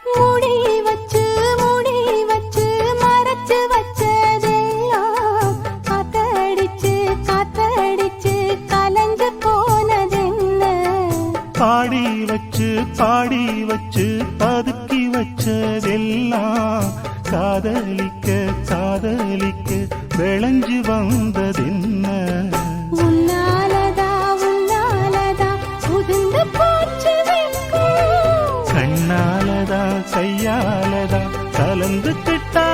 மூடி வச்சு மறைச்சு வச்சதெல்லாம் காத்தடிச்சு கலந்து போனதென்ன? பாடி வச்சு பதுக்கி வச்சதெல்லாம் காதலிக்க விளைஞ்சு வந்ததென்ன? உன்னாலதா உதிர்ந்து போச்சு வெட்கம். கண்ணாலதா கையாலதா கலந்துக்கிட்டா